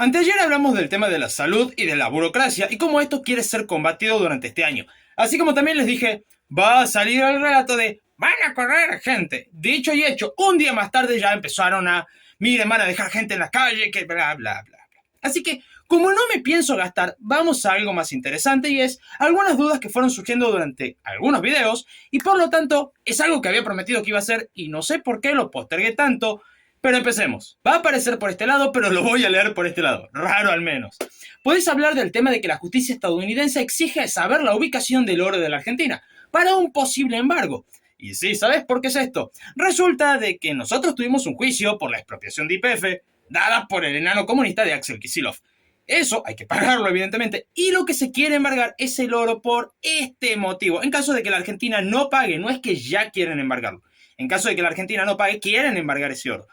Anteayer hablamos del tema de la salud y de la burocracia y cómo esto quiere ser combatido durante este año. Así como también les dije, va a salir el relato de van a correr gente. Dicho y hecho, un día más tarde ya empezaron a, miren, van a dejar gente en la calle, que bla, bla, bla, bla. Así que, como no me pienso gastar, vamos a algo más interesante y es algunas dudas que fueron surgiendo durante algunos videos y por lo tanto es algo que había prometido que iba a hacer y no sé por qué lo postergué tanto. Pero empecemos. Va a aparecer por este lado, pero lo voy a leer por este lado. Raro al menos. Podéis hablar del tema de que la justicia estadounidense exige saber la ubicación del oro de la Argentina para un posible embargo. Y sí, ¿sabes por qué es esto? Resulta de que nosotros tuvimos un juicio por la expropiación de YPF dada por el enano comunista de Axel Kicillof. Eso hay que pagarlo, evidentemente. Y lo que se quiere embargar es el oro por este motivo. En caso de que la Argentina no pague, no es que ya quieren embargarlo. En caso de que la Argentina no pague, quieren embargar ese oro.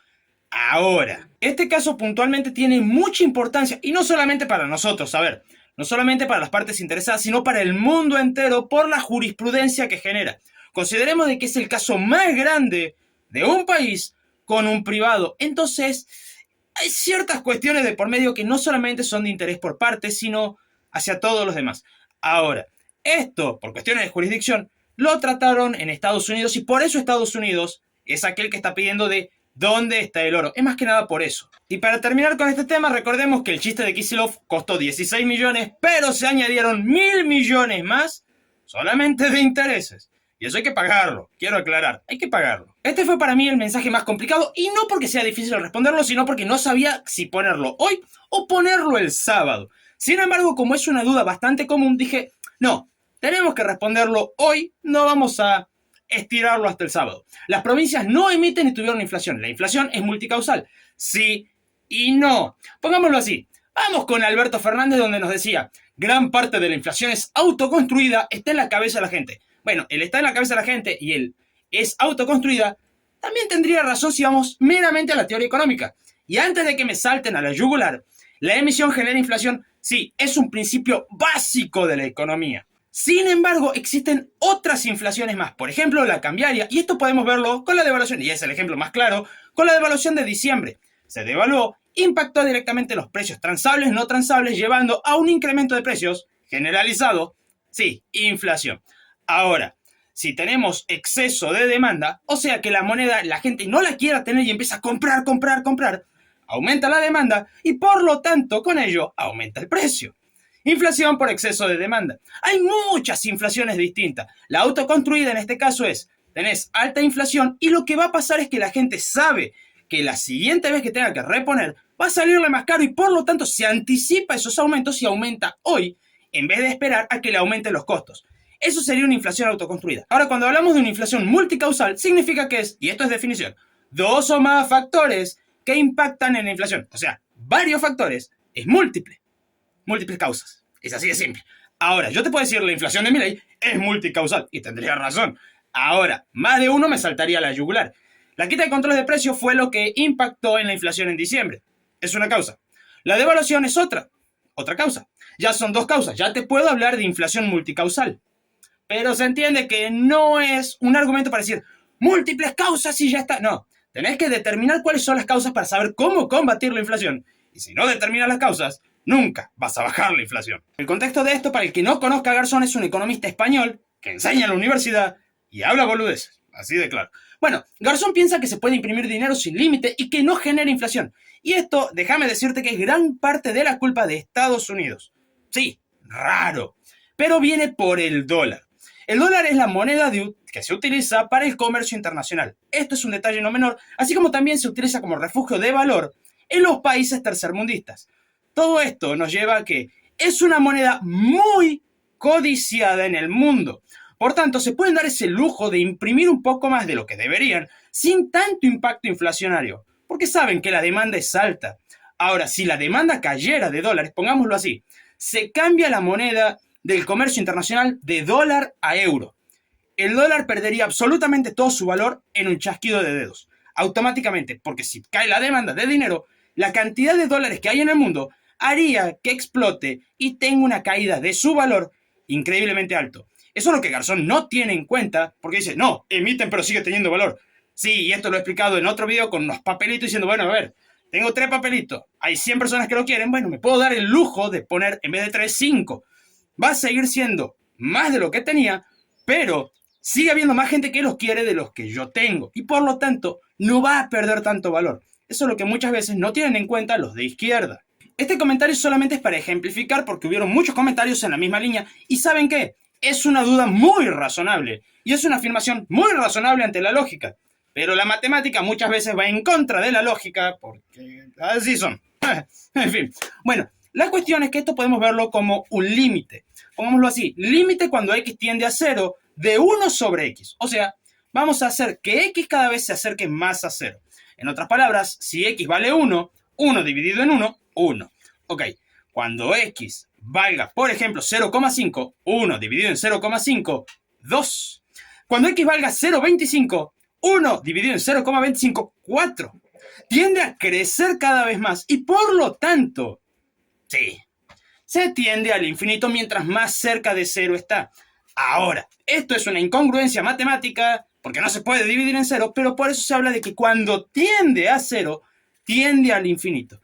Ahora, este caso puntualmente tiene mucha importancia y no solamente para nosotros, a ver, no solamente para las partes interesadas, sino para el mundo entero por la jurisprudencia que genera. Consideremos de que es el caso más grande de un país con un privado. Entonces, hay ciertas cuestiones de por medio que no solamente son de interés por partes, sino hacia todos los demás. Ahora, esto, por cuestiones de jurisdicción, lo trataron en Estados Unidos y por eso Estados Unidos es aquel que está pidiendo de ¿dónde está el oro? Es más que nada por eso. Y para terminar con este tema, recordemos que el chiste de Kicillof costó 16 millones, pero se añadieron 1.000 millones más solamente de intereses. Y eso hay que pagarlo, quiero aclarar, hay que pagarlo. Este fue para mí el mensaje más complicado y no porque sea difícil responderlo, sino porque no sabía si ponerlo hoy o ponerlo el sábado. Sin embargo, como es una duda bastante común, dije, no, tenemos que responderlo hoy, no vamos a estirarlo hasta el sábado. Las provincias no emiten ni tuvieron inflación. La inflación es multicausal. Sí y no. Pongámoslo así. Vamos con Alberto Fernández donde nos decía, gran parte de la inflación es autoconstruida, está en la cabeza de la gente. Bueno, él está en la cabeza de la gente y él es autoconstruida, también tendría razón si vamos meramente a la teoría económica. Y antes de que me salten a la yugular, la emisión genera inflación, sí, es un principio básico de la economía. Sin embargo, existen otras inflaciones más, por ejemplo, la cambiaria, y esto podemos verlo con la devaluación, y es el ejemplo más claro, con la devaluación de diciembre. Se devaluó, impactó directamente los precios transables, no transables, llevando a un incremento de precios generalizado, sí, inflación. Ahora, si tenemos exceso de demanda, o sea que la moneda la gente no la quiera tener y empieza a comprar, comprar, comprar, aumenta la demanda y por lo tanto con ello aumenta el precio. Inflación por exceso de demanda. Hay muchas inflaciones distintas. La autoconstruida en este caso es, tenés alta inflación y lo que va a pasar es que la gente sabe que la siguiente vez que tenga que reponer va a salirle más caro y por lo tanto se anticipa esos aumentos y aumenta hoy en vez de esperar a que le aumenten los costos. Eso sería una inflación autoconstruida. Ahora, cuando hablamos de una inflación multicausal, significa que es, y esto es definición, dos o más factores que impactan en la inflación. O sea, varios factores es múltiple. Múltiples causas. Es así de simple. Ahora, yo te puedo decir, la inflación de Milei es multicausal, y tendría razón. Ahora, más de uno me saltaría la yugular. La quita de control de precios fue lo que impactó en la inflación en diciembre. Es una causa. La devaluación es otra causa. Ya son dos causas. Ya te puedo hablar de inflación multicausal. Pero se entiende que no es un argumento para decir múltiples causas y ya está. No, tenés que determinar cuáles son las causas para saber cómo combatir la inflación. Y si no determinas las causas, nunca vas a bajar la inflación. El contexto de esto, para el que no conozca a Garzón, es un economista español que enseña en la universidad y habla boludeces. Así de claro. Bueno, Garzón piensa que se puede imprimir dinero sin límite y que no genera inflación. Y esto, déjame decirte que es gran parte de la culpa de Estados Unidos. Sí, raro. Pero viene por el dólar. El dólar es la moneda que se utiliza para el comercio internacional. Esto es un detalle no menor, así como también se utiliza como refugio de valor en los países tercermundistas. Todo esto nos lleva a que es una moneda muy codiciada en el mundo. Por tanto, se pueden dar ese lujo de imprimir un poco más de lo que deberían sin tanto impacto inflacionario, porque saben que la demanda es alta. Ahora, si la demanda cayera de dólares, pongámoslo así, se cambia la moneda del comercio internacional de dólar a euro. El dólar perdería absolutamente todo su valor en un chasquido de dedos, automáticamente, porque si cae la demanda de dinero, la cantidad de dólares que hay en el mundo haría que explote y tenga una caída de su valor increíblemente alto. Eso es lo que Garzón no tiene en cuenta, porque dice, no, emiten pero sigue teniendo valor. Sí, y esto lo he explicado en otro video con unos papelitos diciendo, bueno, a ver, tengo 3 papelitos, hay 100 personas que lo quieren, bueno, me puedo dar el lujo de poner en vez de 3, 5. Va a seguir siendo más de lo que tenía, pero sigue habiendo más gente que los quiere de los que yo tengo. Y por lo tanto, no va a perder tanto valor. Eso es lo que muchas veces no tienen en cuenta los de izquierda. Este comentario solamente es para ejemplificar porque hubieron muchos comentarios en la misma línea. ¿Y saben qué? Es una duda muy razonable. Y es una afirmación muy razonable ante la lógica. Pero la matemática muchas veces va en contra de la lógica porque así son. En fin. Bueno, la cuestión es que esto podemos verlo como un límite. Pongámoslo así. Límite cuando x tiende a 0 de 1 sobre x. O sea, vamos a hacer que x cada vez se acerque más a 0. En otras palabras, si x vale 1, 1 dividido en 1, 1. Ok, cuando x valga, por ejemplo, 0,5, 1 dividido en 0,5, 2. Cuando x valga 0,25, 1 dividido en 0,25, 4. Tiende a crecer cada vez más y por lo tanto, sí, se tiende al infinito mientras más cerca de 0 está. Ahora, esto es una incongruencia matemática porque no se puede dividir en 0, pero por eso se habla de que cuando tiende a 0, tiende al infinito.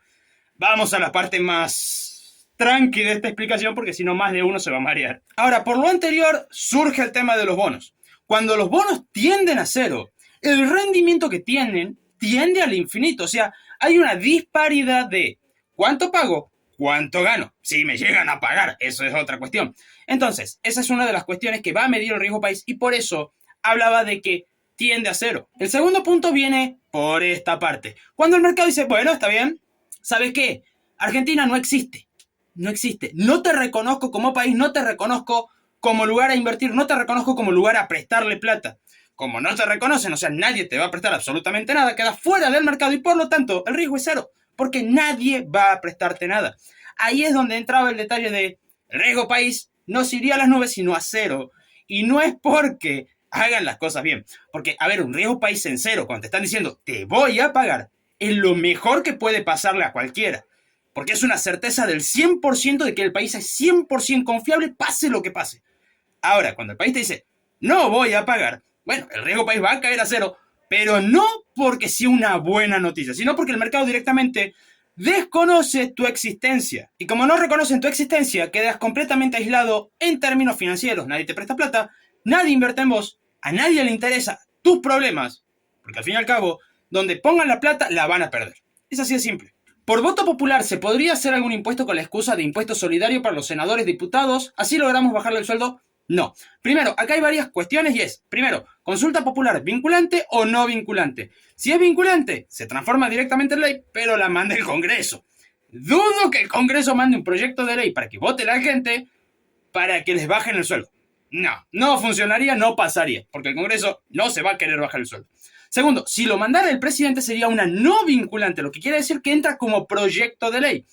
Vamos a la parte más tranqui de esta explicación porque si no más de uno se va a marear. Ahora, por lo anterior surge el tema de los bonos. Cuando los bonos tienden a 0, el rendimiento que tienen tiende al infinito. O sea, hay una disparidad de cuánto pago, cuánto gano. Si me llegan a pagar, eso es otra cuestión. Entonces, esa es una de las cuestiones que va a medir el riesgo país y por eso hablaba de que tiende a 0. El segundo punto viene por esta parte. Cuando el mercado dice, bueno, está bien, ¿sabes qué? Argentina no existe. No existe. No te reconozco como país, no te reconozco como lugar a invertir, no te reconozco como lugar a prestarle plata. Como no te reconocen, o sea, nadie te va a prestar absolutamente nada, quedas fuera del mercado y por lo tanto el riesgo es 0, porque nadie va a prestarte nada. Ahí es donde entraba el detalle de el riesgo país no se iría a las nubes sino a 0. Y no es porque hagan las cosas bien. Porque, a ver, un riesgo país en 0, cuando te están diciendo te voy a pagar, es lo mejor que puede pasarle a cualquiera. Porque es una certeza del 100% de que el país es 100% confiable, pase lo que pase. Ahora, cuando el país te dice no voy a pagar, bueno, el riesgo país va a caer a 0, pero no porque sea una buena noticia, sino porque el mercado directamente desconoce tu existencia. Y como no reconocen tu existencia, quedas completamente aislado en términos financieros. Nadie te presta plata, nadie invierte en vos, a nadie le interesa tus problemas, porque al fin y al cabo, donde pongan la plata, la van a perder. Es así de simple. Por voto popular, ¿se podría hacer algún impuesto con la excusa de impuesto solidario para los senadores, diputados? ¿Así logramos bajarle el sueldo? No. Primero, acá hay varias cuestiones y es, primero, consulta popular, ¿vinculante o no vinculante? Si es vinculante, se transforma directamente en ley, pero la manda el Congreso. Dudo que el Congreso mande un proyecto de ley para que vote la gente para que les bajen el sueldo. No, no funcionaría, no pasaría, porque el Congreso no se va a querer bajar el sueldo. Segundo, si lo mandara el presidente sería una no vinculante, lo que quiere decir que entra como proyecto de ley.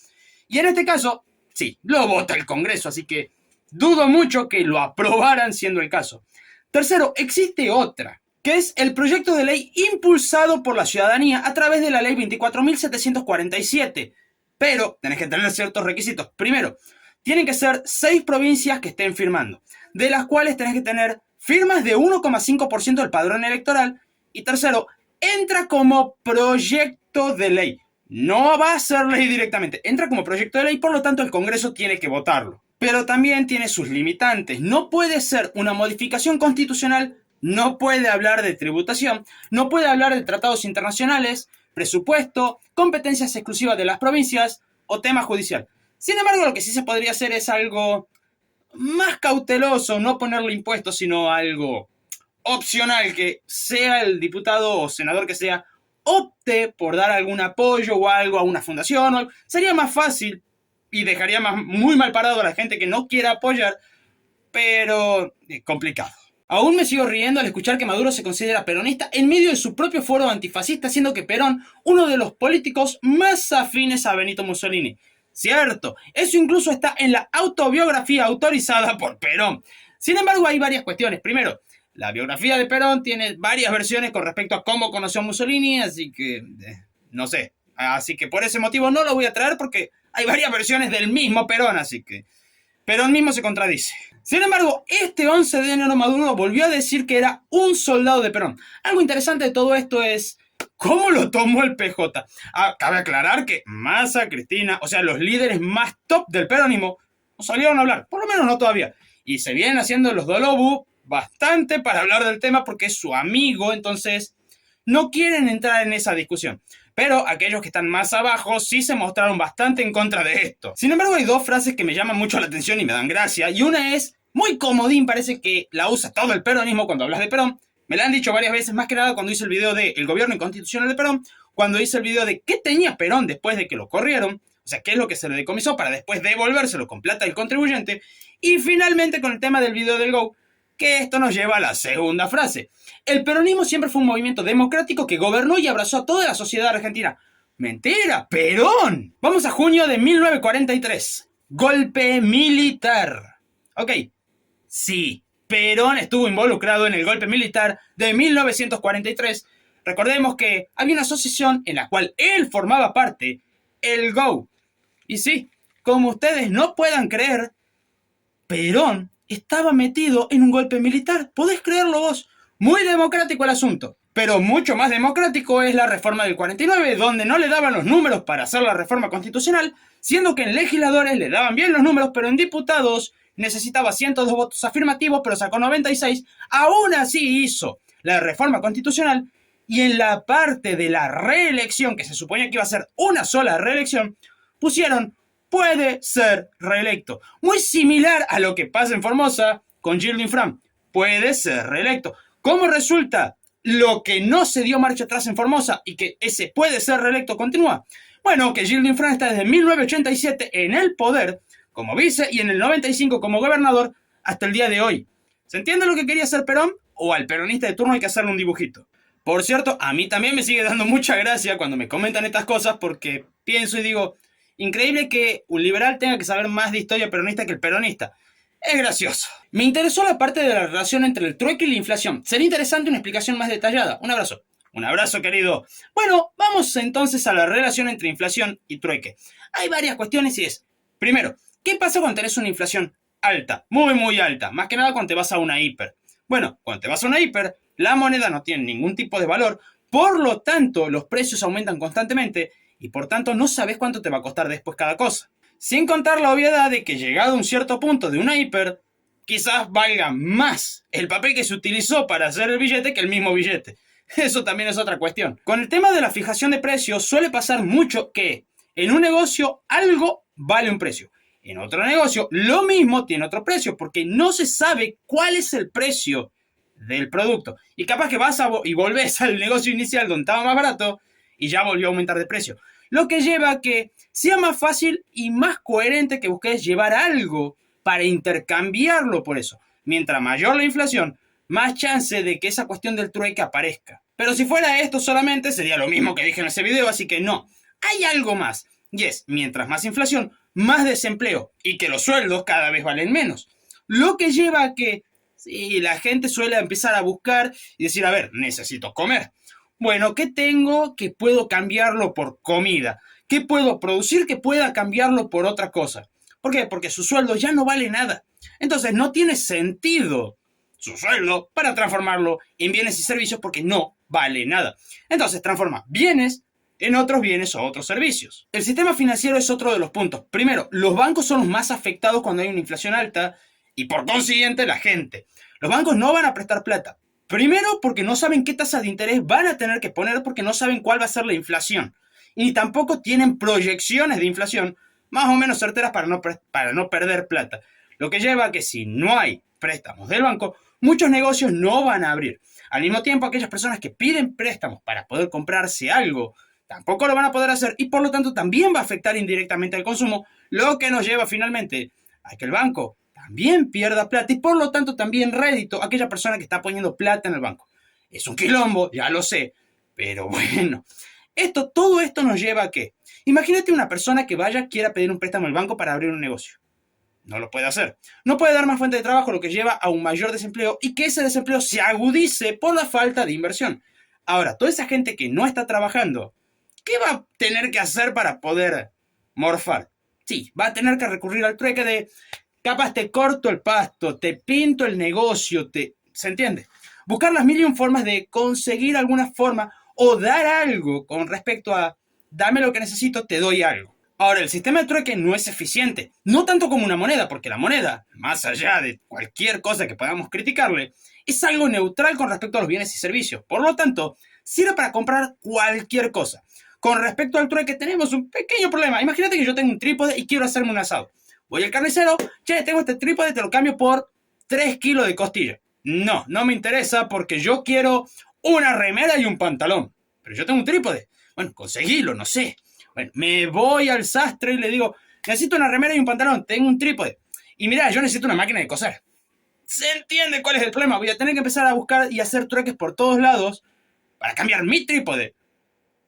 Y en este caso, sí, lo vota el Congreso, así que dudo mucho que lo aprobaran siendo el caso. Tercero, existe otra, que es el proyecto de ley impulsado por la ciudadanía a través de la ley 24.747. Pero tenés que tener ciertos requisitos. Primero, tienen que ser 6 provincias que estén firmando, de las cuales tenés que tener firmas de 1,5% del padrón electoral. Y tercero, entra como proyecto de ley. No va a ser ley directamente, entra como proyecto de ley, por lo tanto el Congreso tiene que votarlo. Pero también tiene sus limitantes. No puede ser una modificación constitucional, no puede hablar de tributación, no puede hablar de tratados internacionales, presupuesto, competencias exclusivas de las provincias o tema judicial. Sin embargo, lo que sí se podría hacer es algo más cauteloso, no ponerle impuestos, sino algo opcional, que sea el diputado o senador que sea, opte por dar algún apoyo o algo a una fundación. O algo. Sería más fácil y dejaría muy mal parado a la gente que no quiera apoyar, pero complicado. Aún me sigo riendo al escuchar que Maduro se considera peronista en medio de su propio foro antifascista, siendo que Perón, uno de los políticos más afines a Benito Mussolini. Cierto, eso incluso está en la autobiografía autorizada por Perón. Sin embargo, hay varias cuestiones. Primero, la biografía de Perón tiene varias versiones con respecto a cómo conoció a Mussolini, así que no sé. Así que por ese motivo no lo voy a traer porque hay varias versiones del mismo Perón, así que Perón mismo se contradice. Sin embargo, este 11 de enero Maduro volvió a decir que era un soldado de Perón. Algo interesante de todo esto es ¿Cómo lo tomó el PJ? Cabe aclarar que Massa, Cristina, o sea, los líderes más top del peronismo, no salieron a hablar, por lo menos no todavía. Y se vienen haciendo los Dolobu bastante para hablar del tema porque es su amigo, entonces no quieren entrar en esa discusión. Pero aquellos que están más abajo sí se mostraron bastante en contra de esto. Sin embargo, hay dos frases que me llaman mucho la atención y me dan gracia. Y una es, muy comodín, parece que la usa todo el peronismo cuando hablas de Perón. Me la han dicho varias veces, más que nada cuando hice el video de El gobierno inconstitucional de Perón, cuando hice el video de qué tenía Perón después de que lo corrieron, o sea, qué es lo que se le decomisó para después devolvérselo con plata del contribuyente, y finalmente con el tema del video del Go, que esto nos lleva a la segunda frase. El peronismo siempre fue un movimiento democrático que gobernó y abrazó a toda la sociedad argentina. Mentira, Perón. Vamos a junio de 1943. Golpe militar. Ok, sí, Perón estuvo involucrado en el golpe militar de 1943. Recordemos que había una asociación en la cual él formaba parte, el GO. Y sí, como ustedes no puedan creer, Perón estaba metido en un golpe militar. ¿Podés creerlo vos? Muy democrático el asunto. Pero mucho más democrático es la reforma del 49, donde no le daban los números para hacer la reforma constitucional, siendo que en legisladores le daban bien los números, pero en diputados necesitaba 102 votos afirmativos, pero sacó 96. Aún así hizo la reforma constitucional, y en la parte de la reelección, que se suponía que iba a ser una sola reelección, pusieron puede ser reelecto. Muy similar a lo que pasa en Formosa con Gildo Fram. Puede ser reelecto. ¿Cómo resulta lo que no se dio marcha atrás en Formosa y que ese puede ser reelecto continúa? Bueno, que Gildo Fram está desde 1987 en el poder como vice y en el 95 como gobernador hasta el día de hoy. ¿Se entiende lo que quería hacer Perón? O al peronista de turno hay que hacerle un dibujito. Por cierto, a mí también me sigue dando mucha gracia cuando me comentan estas cosas porque pienso y digo, increíble que un liberal tenga que saber más de historia peronista que el peronista. Es gracioso. Me interesó la parte de la relación entre el trueque y la inflación. Sería interesante una explicación más detallada. Un abrazo. Un abrazo, querido. Bueno, vamos entonces a la relación entre inflación y trueque. Hay varias cuestiones y es, primero, ¿qué pasa cuando tenés una inflación alta? Muy, muy alta. Más que nada cuando te vas a una hiper. Bueno, cuando te vas a una hiper, la moneda no tiene ningún tipo de valor. Por lo tanto, los precios aumentan constantemente y por tanto no sabes cuánto te va a costar después cada cosa. Sin contar la obviedad de que llegado a un cierto punto de una hiper, quizás valga más el papel que se utilizó para hacer el billete que el mismo billete. Eso también es otra cuestión. Con el tema de la fijación de precios suele pasar mucho que en un negocio algo vale un precio. En otro negocio lo mismo tiene otro precio porque no se sabe cuál es el precio del producto. Y capaz que vas y volvés al negocio inicial donde estaba más barato y ya volvió a aumentar de precio. Lo que lleva a que sea más fácil y más coherente que busques llevar algo para intercambiarlo por eso. Mientras mayor la inflación, más chance de que esa cuestión del trueque aparezca. Pero si fuera esto solamente, sería lo mismo que dije en ese video, así que no. Hay algo más. Y es, mientras más inflación, más desempleo. Y que los sueldos cada vez valen menos. Lo que lleva a que sí, la gente suele empezar a buscar y decir, a ver, necesito comer. Bueno, ¿qué tengo que puedo cambiarlo por comida? ¿Qué puedo producir que pueda cambiarlo por otra cosa? ¿Por qué? Porque su sueldo ya no vale nada. Entonces no tiene sentido su sueldo para transformarlo en bienes y servicios porque no vale nada. Entonces transforma bienes en otros bienes o otros servicios. El sistema financiero es otro de los puntos. Primero, los bancos son los más afectados cuando hay una inflación alta y por consiguiente la gente. Los bancos no van a prestar plata. Primero, porque no saben qué tasa de interés van a tener que poner porque no saben cuál va a ser la inflación. Y tampoco tienen proyecciones de inflación más o menos certeras para no perder plata. Lo que lleva a que si no hay préstamos del banco, muchos negocios no van a abrir. Al mismo tiempo, aquellas personas que piden préstamos para poder comprarse algo, tampoco lo van a poder hacer y por lo tanto también va a afectar indirectamente al consumo, lo que nos lleva finalmente a que el banco también pierda plata y por lo tanto también rédito a aquella persona que está poniendo plata en el banco. Es un quilombo, ya lo sé, pero bueno. Todo esto nos lleva a que, imagínate una persona que quiera pedir un préstamo al banco para abrir un negocio. No lo puede hacer. No puede dar más fuente de trabajo, lo que lleva a un mayor desempleo y que ese desempleo se agudice por la falta de inversión. Ahora, toda esa gente que no está trabajando, ¿qué va a tener que hacer para poder morfar? Sí, va a tener que recurrir al trueque de capaz te corto el pasto, te pinto el negocio, ¿se entiende? Buscar las mil y un formas de conseguir alguna forma o dar algo con respecto a dame lo que necesito, te doy algo. Ahora, el sistema de trueque no es eficiente, no tanto como una moneda, porque la moneda, más allá de cualquier cosa que podamos criticarle, es algo neutral con respecto a los bienes y servicios. Por lo tanto, sirve para comprar cualquier cosa. Con respecto al trueque tenemos un pequeño problema. Imagínate que yo tengo un trípode y quiero hacerme un asado. Voy al carnicero, che, tengo este trípode, te lo cambio por 3 kilos de costilla. No, no me interesa porque yo quiero una remera y un pantalón. Pero yo tengo un trípode. Bueno, conseguilo, no sé. Bueno, me voy al sastre y le digo, necesito una remera y un pantalón, tengo un trípode. Y mira, yo necesito una máquina de coser. ¿Se entiende cuál es el problema? Voy a tener que empezar a buscar y hacer trueques por todos lados para cambiar mi trípode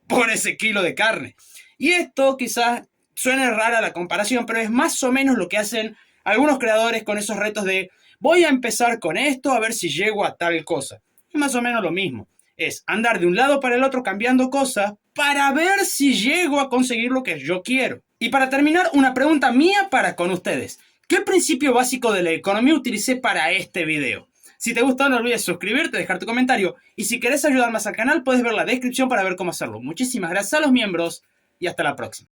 por ese kilo de carne. Y esto quizás suene rara la comparación, pero es más o menos lo que hacen algunos creadores con esos retos de voy a empezar con esto a ver si llego a tal cosa. Es más o menos lo mismo. Es andar de un lado para el otro cambiando cosas para ver si llego a conseguir lo que yo quiero. Y para terminar, una pregunta mía para con ustedes. ¿Qué principio básico de la economía utilicé para este video? Si te gustó, no olvides suscribirte, dejar tu comentario. Y si querés ayudar más al canal, puedes ver la descripción para ver cómo hacerlo. Muchísimas gracias a los miembros y hasta la próxima.